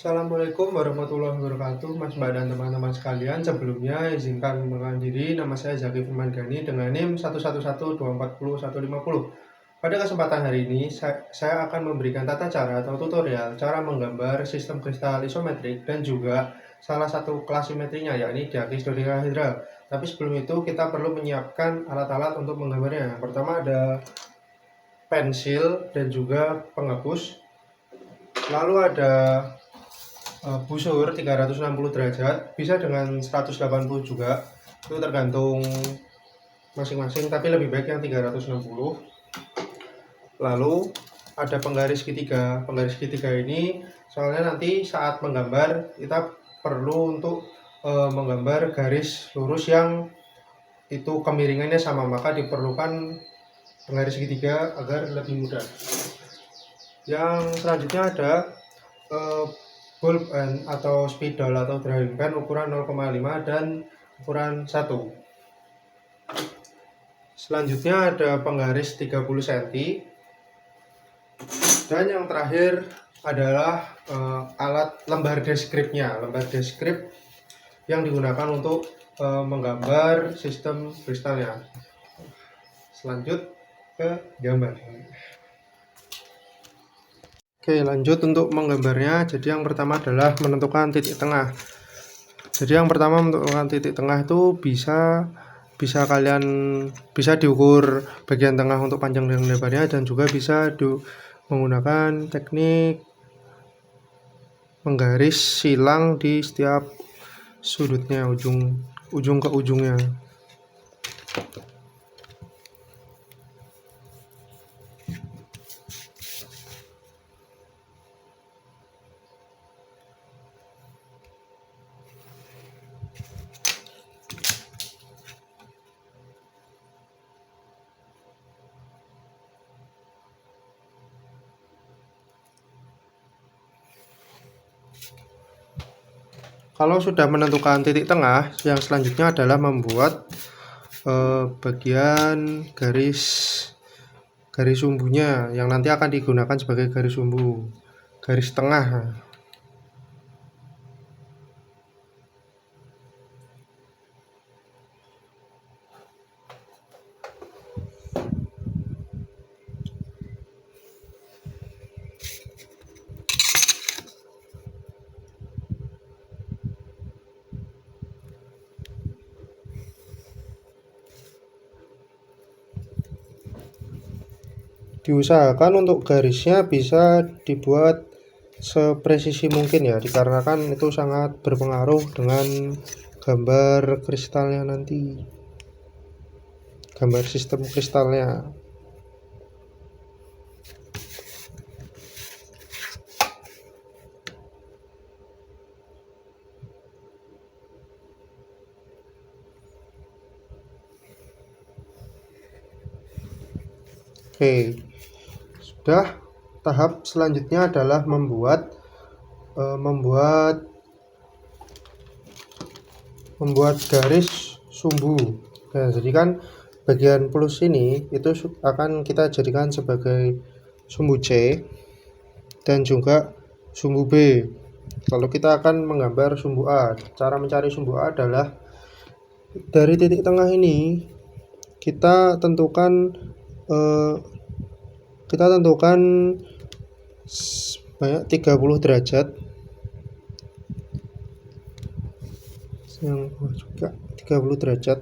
Assalamualaikum warahmatullahi wabarakatuh, Mas Mbak dan teman-teman sekalian. Sebelumnya izinkan mengenalkan diri, nama saya Zaki Firman Gani dengan NIM 111240150. Pada kesempatan hari ini, saya akan memberikan tata cara atau tutorial cara menggambar sistem kristal isometrik dan juga salah satu klasimetrinya, yakni diakrisdodekahedral. Tapi sebelum itu kita perlu menyiapkan alat-alat untuk menggambarnya. Yang pertama ada pensil dan juga penghapus. Lalu ada busur 360 derajat, bisa dengan 180 juga, itu tergantung masing-masing, tapi lebih baik yang 360. Lalu ada penggaris segitiga ini soalnya nanti saat menggambar kita perlu untuk menggambar garis lurus yang itu kemiringannya sama, maka diperlukan penggaris segitiga agar lebih mudah. Yang selanjutnya ada ball pen atau spidol atau drawing pen ukuran 0,5 dan ukuran 1. Selanjutnya ada penggaris 30 cm. Dan yang terakhir adalah alat lembar deskripsinya, lembar deskrip yang digunakan untuk menggambar sistem kristalnya. Selanjut ke gambar. Oke, lanjut untuk menggambarnya. Jadi yang pertama adalah menentukan titik tengah. Jadi yang pertama menentukan titik tengah itu bisa diukur bagian tengah untuk panjang dan lebarnya, dan juga bisa menggunakan teknik menggaris silang di setiap sudutnya, ujung ke ujungnya. Kalau sudah menentukan titik tengah, yang selanjutnya adalah membuat bagian garis sumbunya yang nanti akan digunakan sebagai garis sumbu, garis tengah. Diusahakan untuk garisnya bisa dibuat sepresisi mungkin ya, dikarenakan itu sangat berpengaruh dengan gambar kristalnya nanti, gambar sistem kristalnya. Oke, sudah. Tahap selanjutnya adalah membuat garis sumbu. Nah, jadi kan bagian plus ini itu akan kita jadikan sebagai sumbu C dan juga sumbu B. Kalau kita akan menggambar sumbu A, cara mencari sumbu A adalah dari titik tengah ini kita tentukan banyak 30 derajat, yang juga 30 derajat.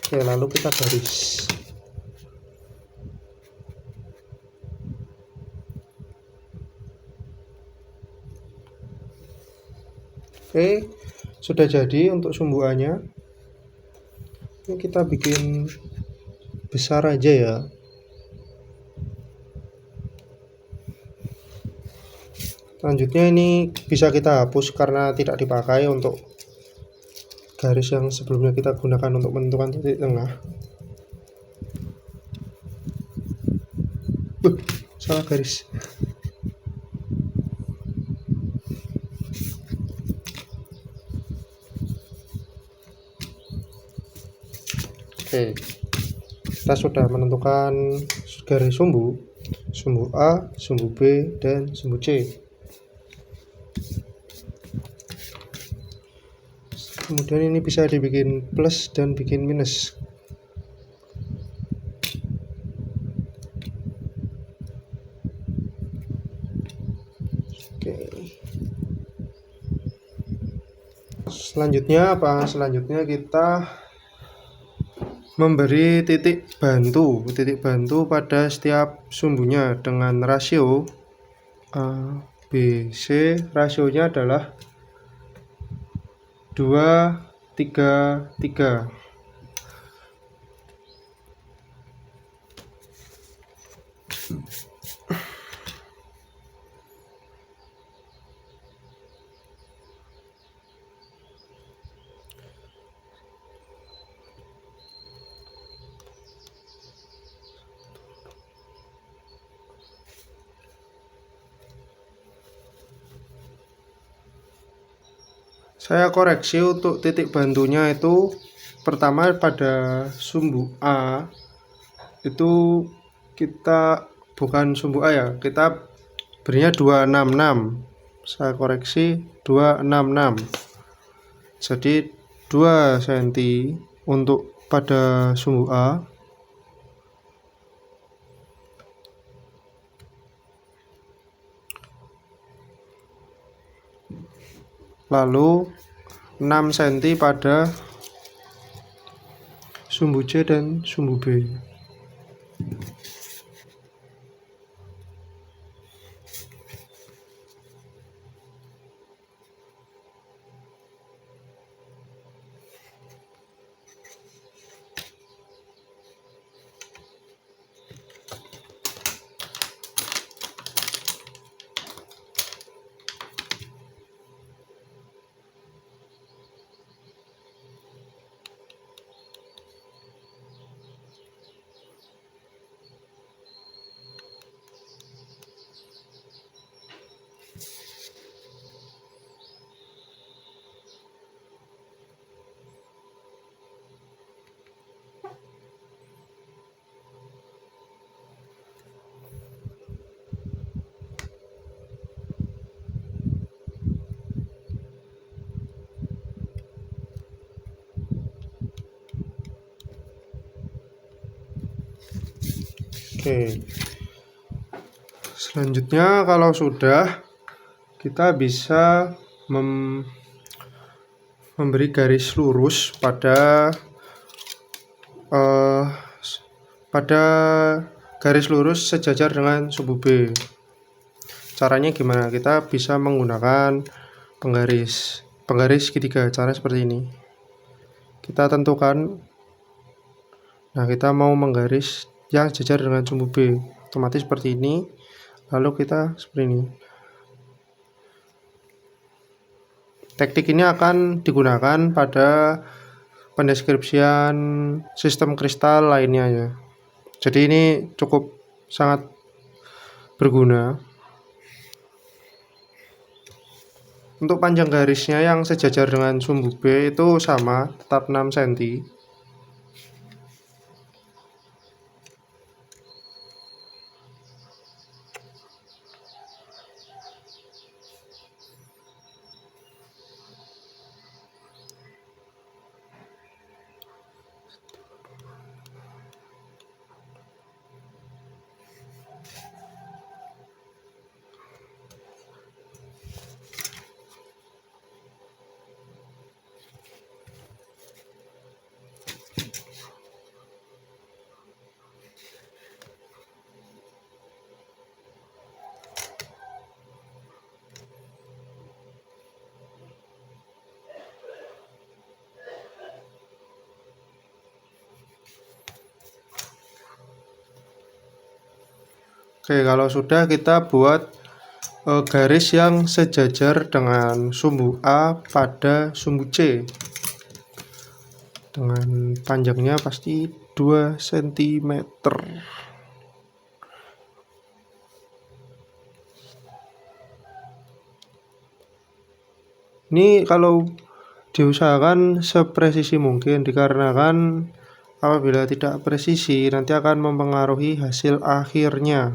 Oke, lalu kita garis. Oke, sudah jadi untuk sumbu A-nya. Ini kita bikin besar aja ya. Selanjutnya ini bisa kita hapus karena tidak dipakai untuk garis yang sebelumnya kita gunakan untuk menentukan titik tengah. Salah garis. Oke, kita sudah menentukan garis sumbu A, sumbu B, dan sumbu C. Kemudian ini bisa dibikin plus dan bikin minus. Oke. Selanjutnya apa? Selanjutnya kita memberi titik bantu pada setiap sumbunya dengan rasio A, B, C. Rasionya adalah 2, 3, 3. Saya koreksi untuk titik bantunya itu pertama pada sumbu A itu kita bukan sumbu A ya, kita berinya 266. Saya koreksi 266. Jadi 2 cm untuk pada sumbu A. Lalu 6 cm pada sumbu C dan sumbu B. Oke. Selanjutnya kalau sudah, kita bisa memberi garis lurus pada garis lurus sejajar dengan sumbu B. Caranya gimana? Kita bisa menggunakan penggaris segitiga. Cara seperti ini. Kita tentukan. Nah, kita mau menggaris yang sejajar dengan sumbu B, otomatis seperti ini. Lalu kita seperti ini. Teknik ini akan digunakan pada pendeskripsian sistem kristal lainnya ya. Jadi ini cukup sangat berguna. Untuk panjang garisnya yang sejajar dengan sumbu B itu sama, tetap 6 cm. Oke, kalau sudah kita buat garis yang sejajar dengan sumbu A pada sumbu C dengan panjangnya pasti 2 cm. Ini kalau diusahakan sepresisi mungkin dikarenakan Apabila tidak presisi, nanti akan mempengaruhi hasil akhirnya.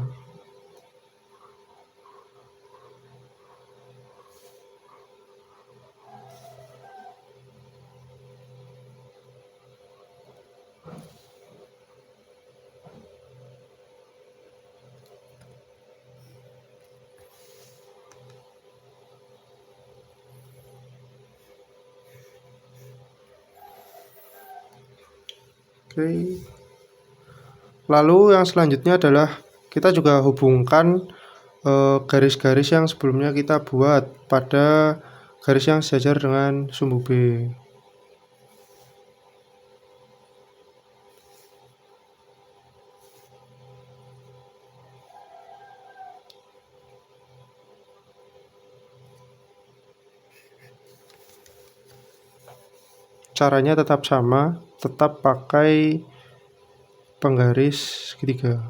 Oke. Lalu yang selanjutnya adalah kita juga hubungkan garis-garis yang sebelumnya kita buat pada garis yang sejajar dengan sumbu B. Caranya tetap sama, tetap pakai penggaris segitiga.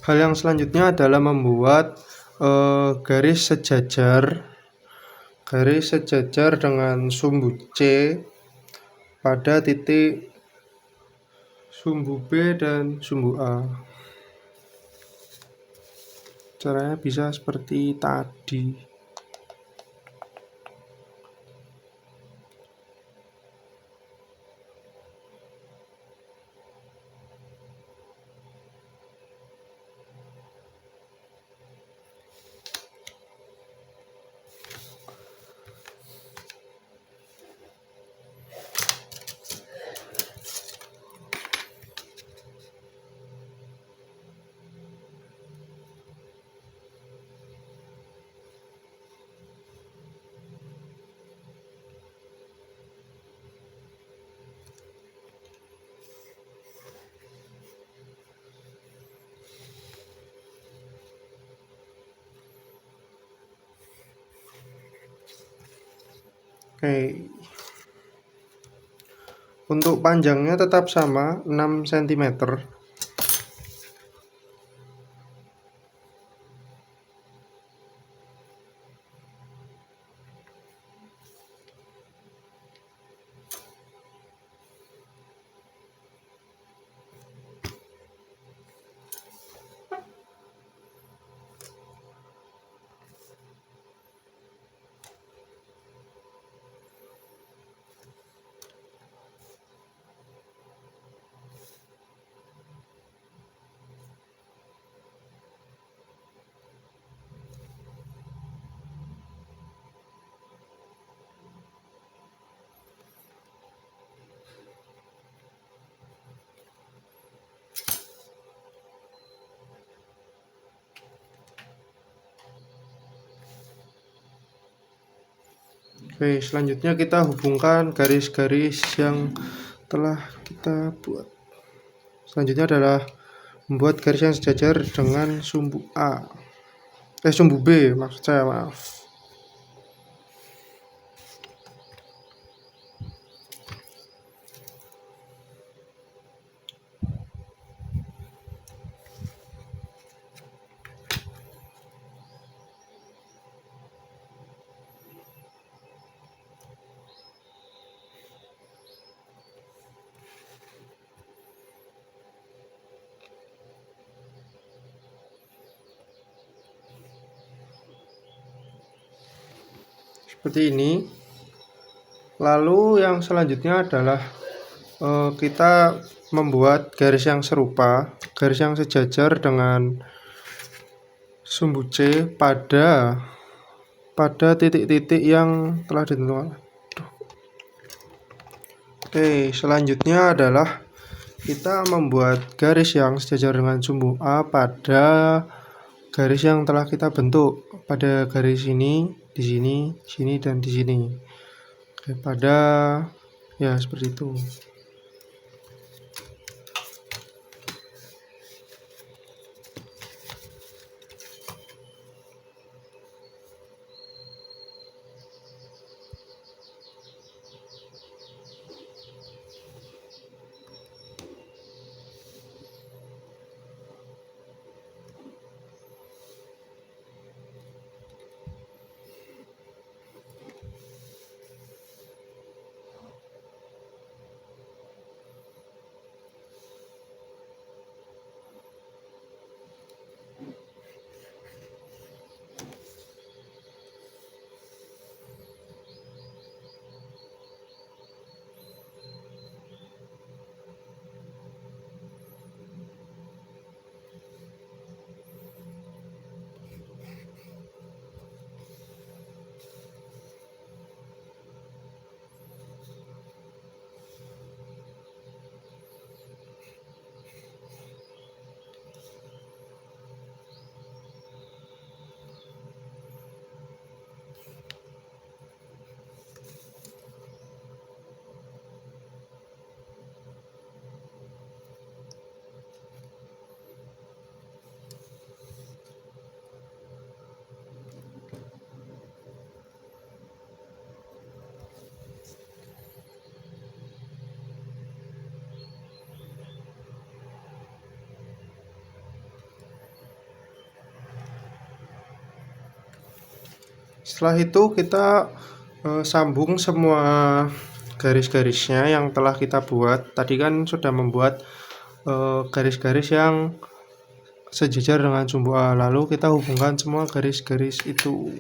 Hal yang selanjutnya adalah membuat garis sejajar dengan sumbu C pada titik sumbu B dan sumbu A. Caranya bisa seperti tadi. Oke. Untuk panjangnya tetap sama, 6 cm. Oke, selanjutnya kita hubungkan garis-garis yang telah kita buat. Selanjutnya adalah membuat garis yang sejajar dengan sumbu A. Sumbu B maksud saya, maaf. Seperti ini. Lalu yang selanjutnya adalah kita membuat garis yang serupa, garis yang sejajar dengan sumbu C pada titik-titik yang telah ditentukan. Oke, selanjutnya adalah kita membuat garis yang sejajar dengan sumbu A pada garis yang telah kita bentuk pada garis ini, di sini, dan di sini. daripada ya seperti itu. Setelah itu kita sambung semua garis-garisnya yang telah kita buat. Tadi kan sudah membuat garis-garis yang sejajar dengan sumbu A, lalu kita hubungkan semua garis-garis itu.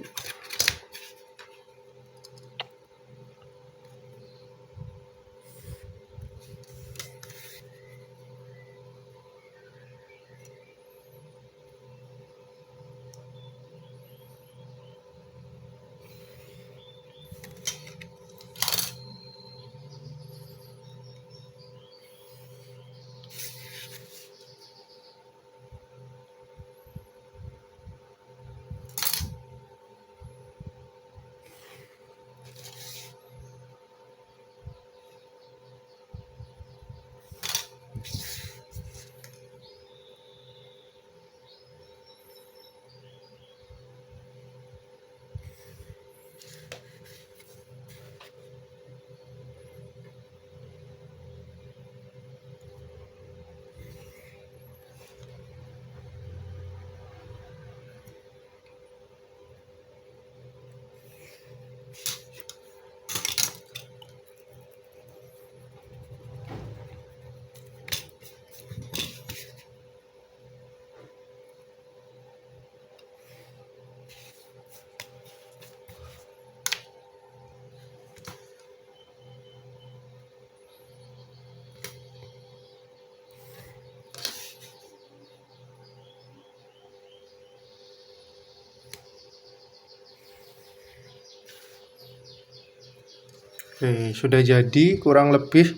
Oke, sudah jadi. Kurang lebih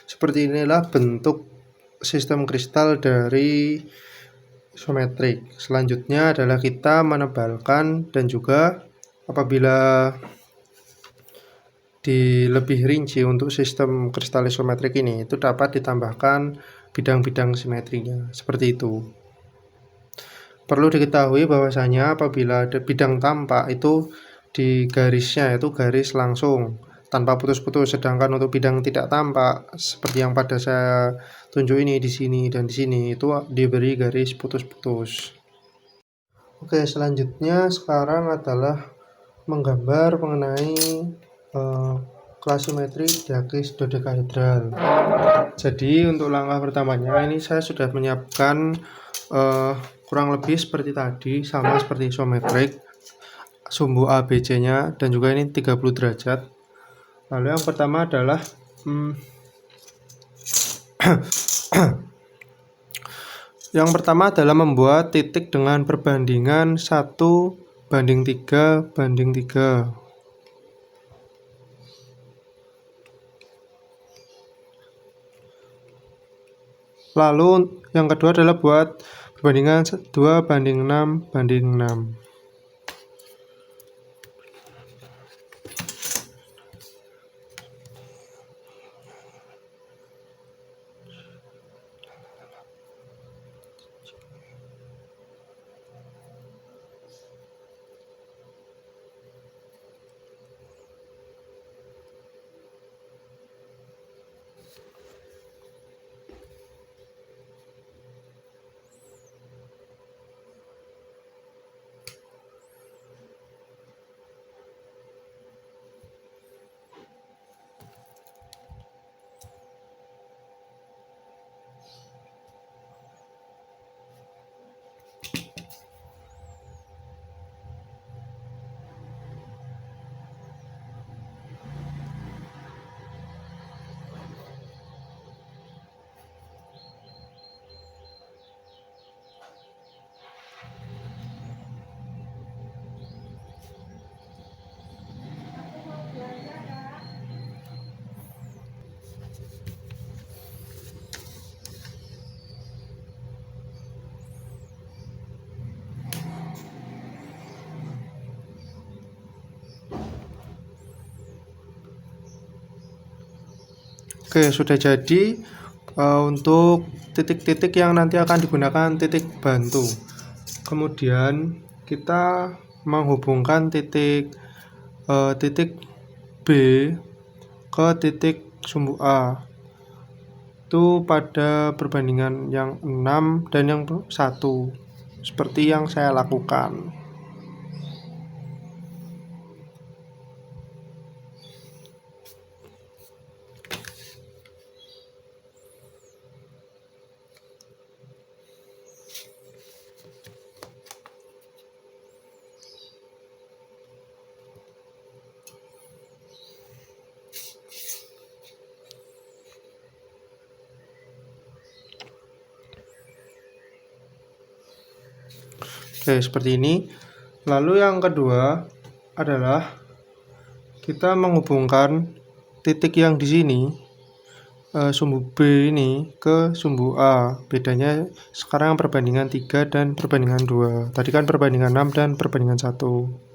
seperti inilah bentuk sistem kristal dari isometrik. Selanjutnya adalah kita menebalkan, dan juga apabila lebih rinci untuk sistem kristal isometrik ini, itu dapat ditambahkan bidang-bidang simetrinya seperti itu. Perlu diketahui bahwasanya apabila ada bidang tampak itu di garisnya itu garis langsung tanpa putus-putus, sedangkan untuk bidang tidak tampak seperti yang pada saya tunjuk ini di sini dan di sini itu diberi garis putus-putus. Oke, selanjutnya sekarang adalah menggambar mengenai klasimetri diakis dodekahedral. Jadi untuk langkah pertamanya ini saya sudah menyiapkan kurang lebih seperti tadi, sama seperti isometrik, sumbu A, B, C nya, dan juga ini 30 derajat. Lalu yang pertama adalah yang pertama adalah membuat titik dengan perbandingan 1:3:3. Lalu yang kedua adalah buat perbandingan 2:6:6. Oke, sudah jadi untuk titik-titik yang nanti akan digunakan titik bantu. Kemudian kita menghubungkan titik B ke titik sumbu A itu pada perbandingan yang 6 dan yang 1 seperti yang saya lakukan. Oke, seperti ini. Lalu yang kedua adalah kita menghubungkan titik yang di sini sumbu B ini ke sumbu A. Bedanya sekarang perbandingan 3 dan perbandingan 2. Tadi kan perbandingan 6 dan perbandingan 1.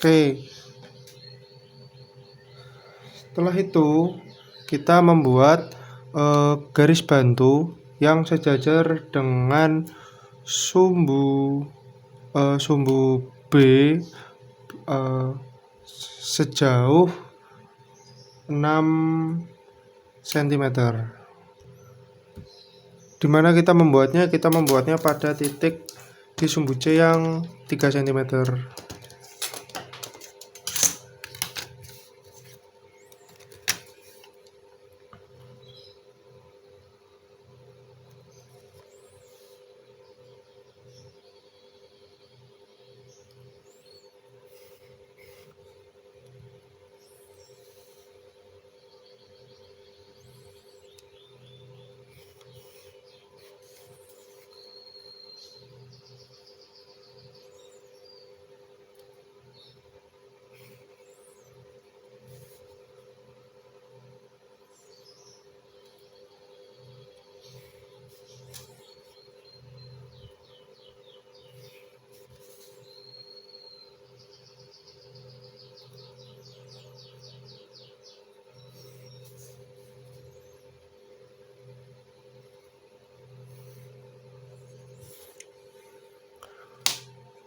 Oke. Setelah itu kita membuat garis bantu yang sejajar dengan sumbu B sejauh 6 cm. Dimana kita membuatnya pada titik di sumbu C yang 3 cm.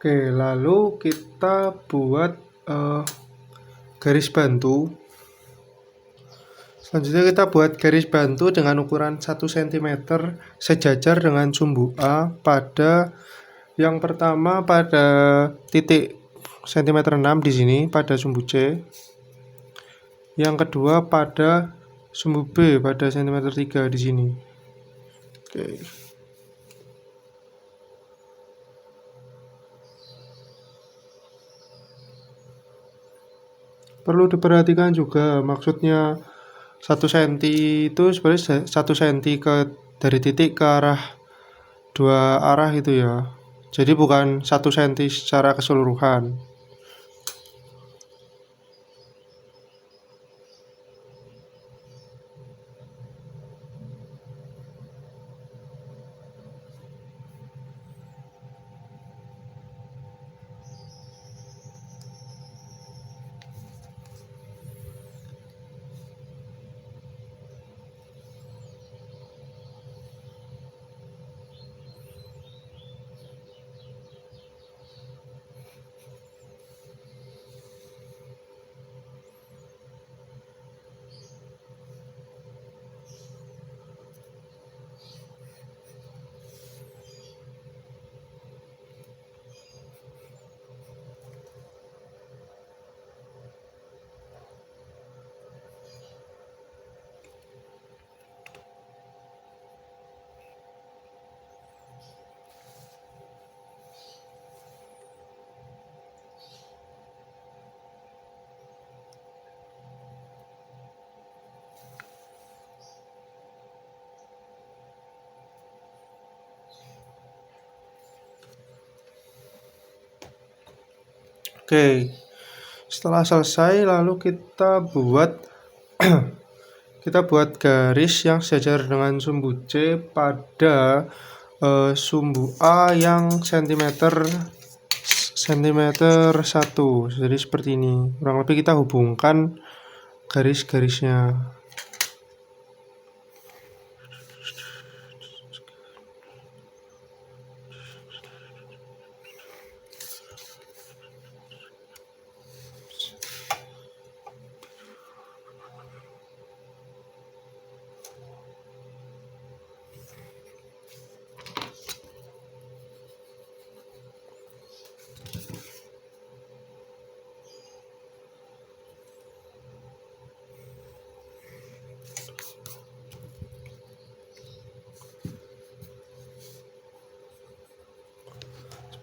Oke, lalu kita buat garis bantu. Selanjutnya kita buat garis bantu dengan ukuran 1 cm sejajar dengan sumbu A pada yang pertama pada titik cm 6 di sini pada sumbu C. Yang kedua pada sumbu B pada cm 3 di sini. Oke. Perlu diperhatikan juga maksudnya 1 cm itu sebenarnya 1 cm dari titik ke arah 2 arah itu ya. Jadi bukan 1 cm secara keseluruhan. Oke, setelah selesai lalu kita buat garis yang sejajar dengan sumbu C pada sumbu A yang sentimeter 1. Jadi seperti ini. Kurang lebih kita hubungkan garis-garisnya.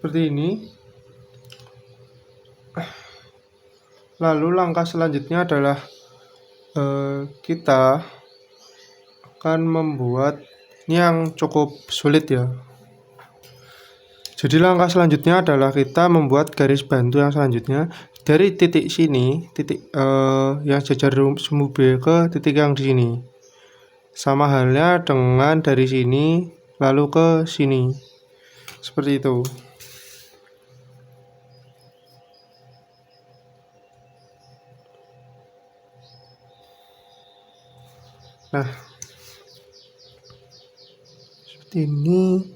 Seperti ini. Lalu langkah selanjutnya adalah kita akan membuat ini yang cukup sulit ya. Jadi langkah selanjutnya adalah kita membuat garis bantu yang selanjutnya dari titik sini, titik yang sejajar sumbu B ke titik yang di sini. Sama halnya dengan dari sini lalu ke sini. Seperti itu. Nah, seperti ini.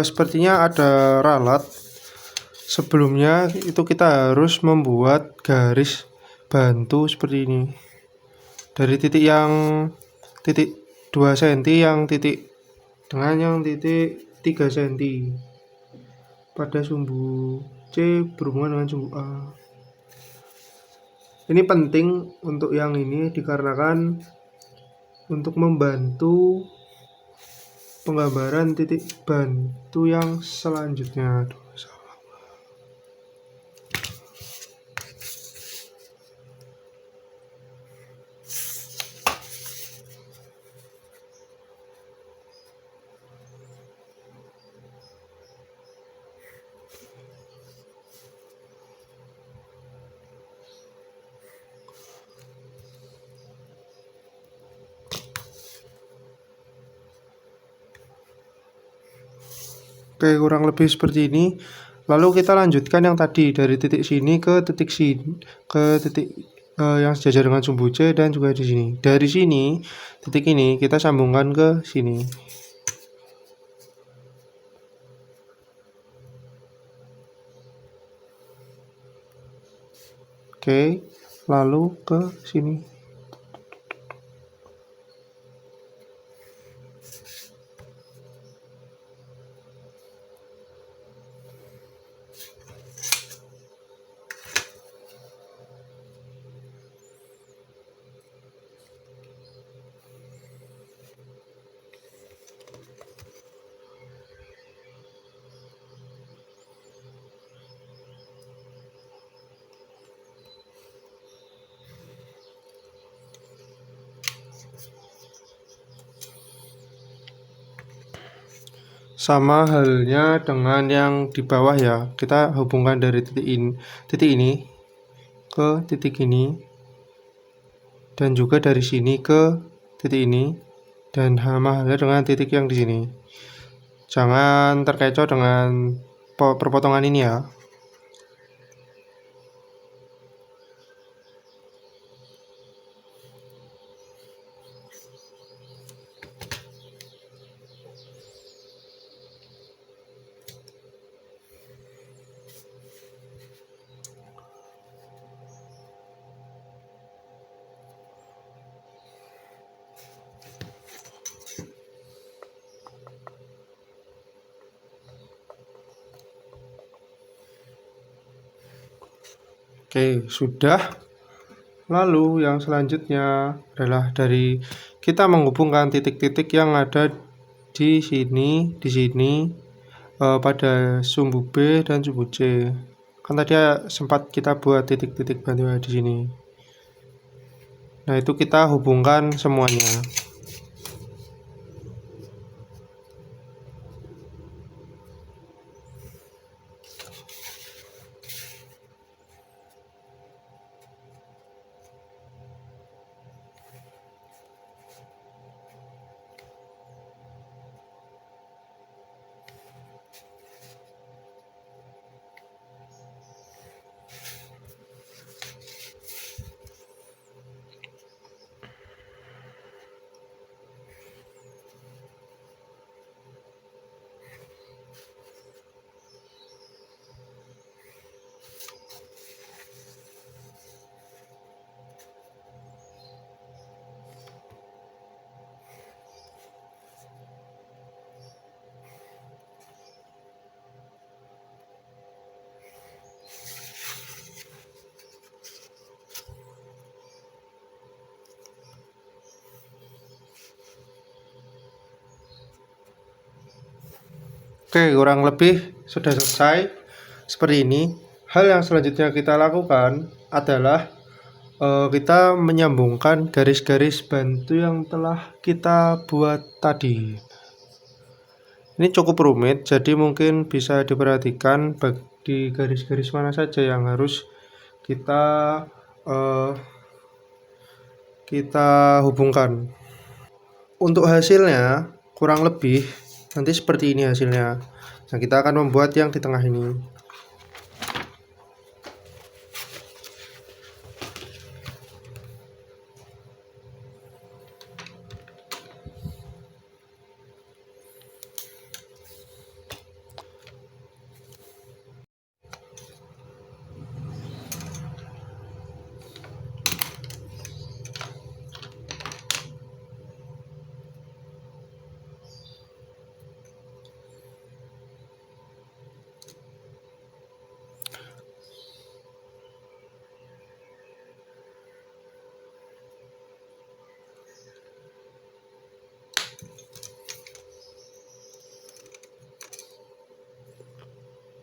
Sepertinya ada ralat. Sebelumnya itu kita harus membuat garis bantu seperti ini. Dari titik 2 cm yang titik dengan yang titik 3 cm pada sumbu C berhubungan dengan sumbu A. Ini penting untuk yang ini dikarenakan untuk membantu penggambaran titik bantu yang selanjutnya. Oke, kurang lebih seperti ini. Lalu kita lanjutkan yang tadi dari titik sini ke titik yang sejajar dengan sumbu C dan juga di sini. Dari sini, titik ini kita sambungkan ke sini. Oke, lalu ke sini. Sama halnya dengan yang di bawah ya, kita hubungkan dari titik ini ke titik ini dan juga dari sini ke titik ini dan sama halnya dengan titik yang di sini. Jangan terkecoh dengan perpotongan ini ya. Oke, sudah. Lalu yang selanjutnya adalah dari kita menghubungkan titik-titik yang ada di sini pada sumbu B dan sumbu C. Kan tadi sempat kita buat titik-titik bantu di sini. Nah, itu kita hubungkan semuanya. Oke, kurang lebih sudah selesai seperti ini. Hal yang selanjutnya kita lakukan adalah kita menyambungkan garis-garis bantu yang telah kita buat tadi. Ini cukup rumit, jadi mungkin bisa diperhatikan di garis-garis mana saja yang harus kita eh, hubungkan. Untuk hasilnya kurang lebih nanti seperti ini hasilnya. Nah, kita akan membuat yang di tengah ini.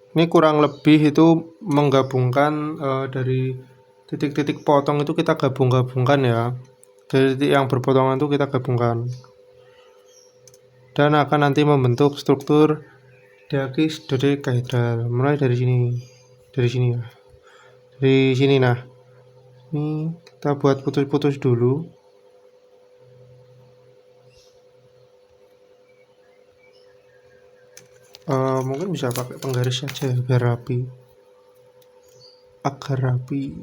Ini kurang lebih itu menggabungkan dari titik-titik potong itu kita gabung-gabungkan ya. Dari titik yang berpotongan itu kita gabungkan. Dan akan nanti membentuk struktur dodecahedral. Mulai dari sini. Dari sini ya. Dari sini nah. Ini kita buat putus-putus dulu. Mungkin bisa pakai penggaris saja biar rapi. Agar rapi.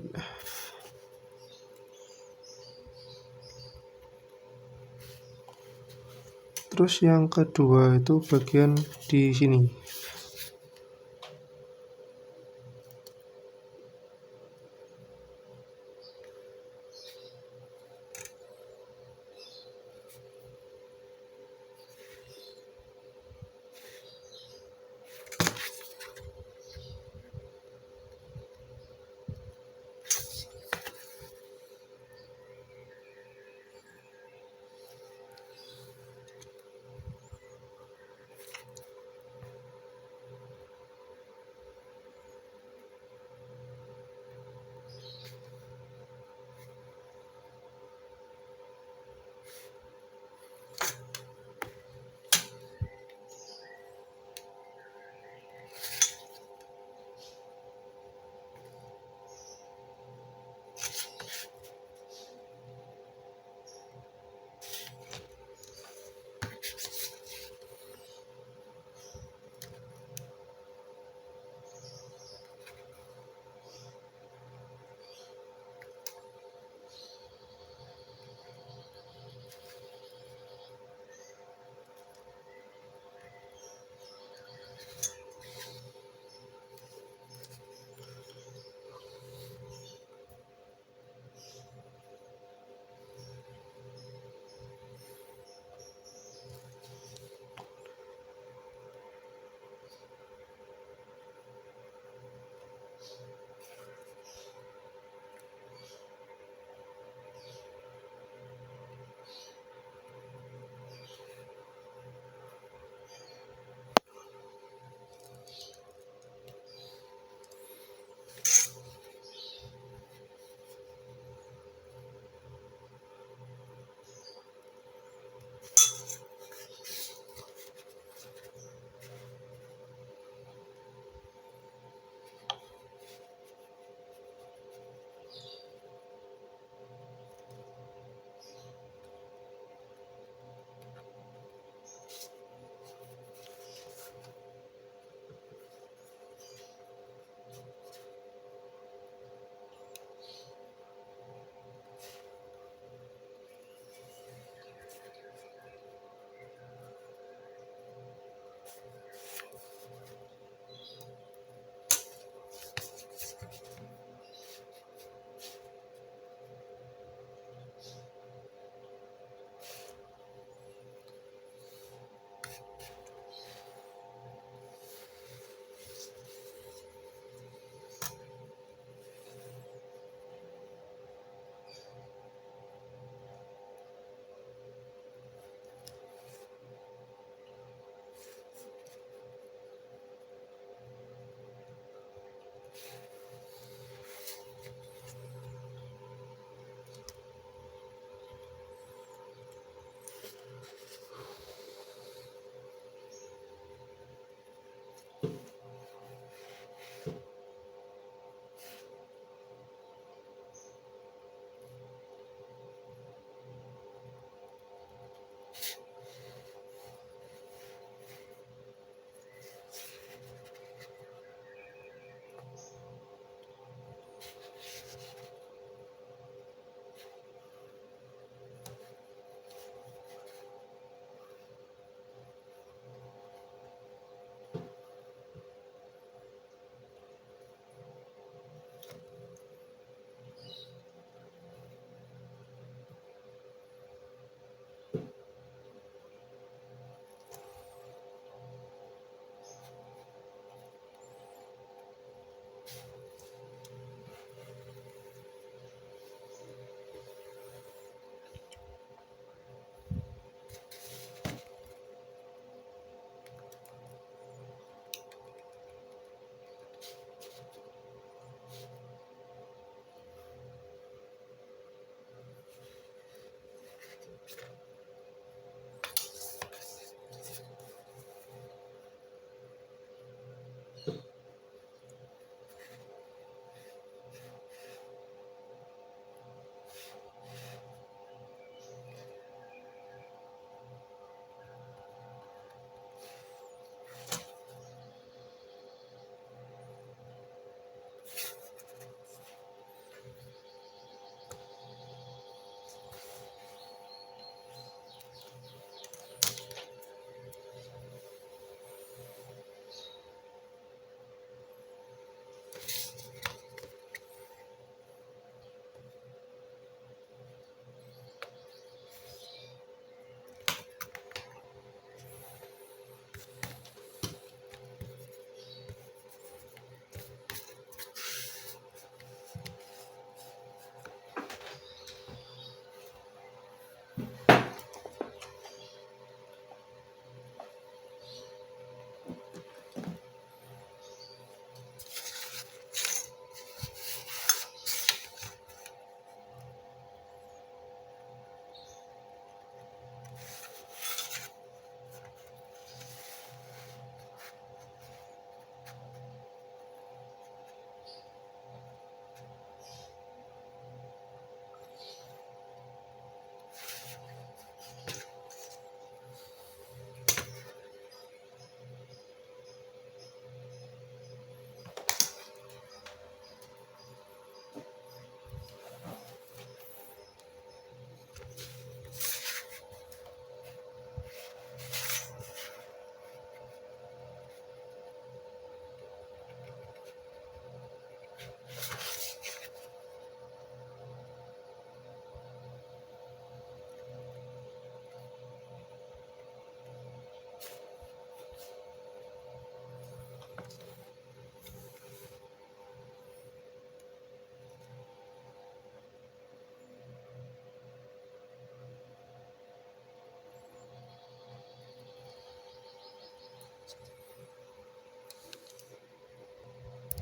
Terus yang kedua itu bagian di sini.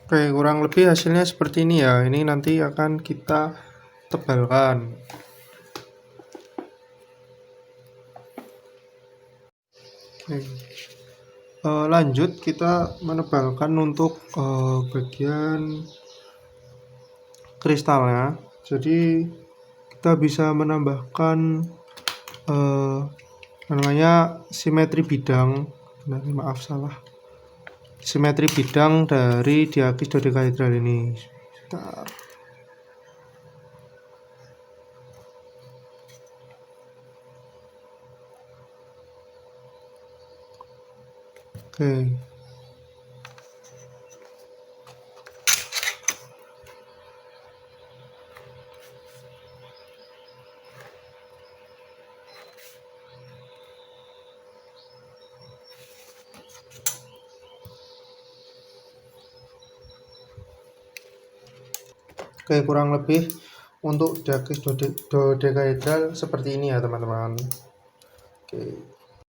Oke, kurang lebih hasilnya seperti ini ya. Ini nanti akan kita tebalkan. Oke. Lanjut kita menebalkan untuk bagian kristalnya. Jadi kita bisa menambahkan namanya simetri bidang. Maaf salah. Simetri bidang dari diakis dodekahedral ini. Bentar. Oke. Oke, kurang lebih untuk diakis dodekahedral seperti ini ya teman-teman. Oke.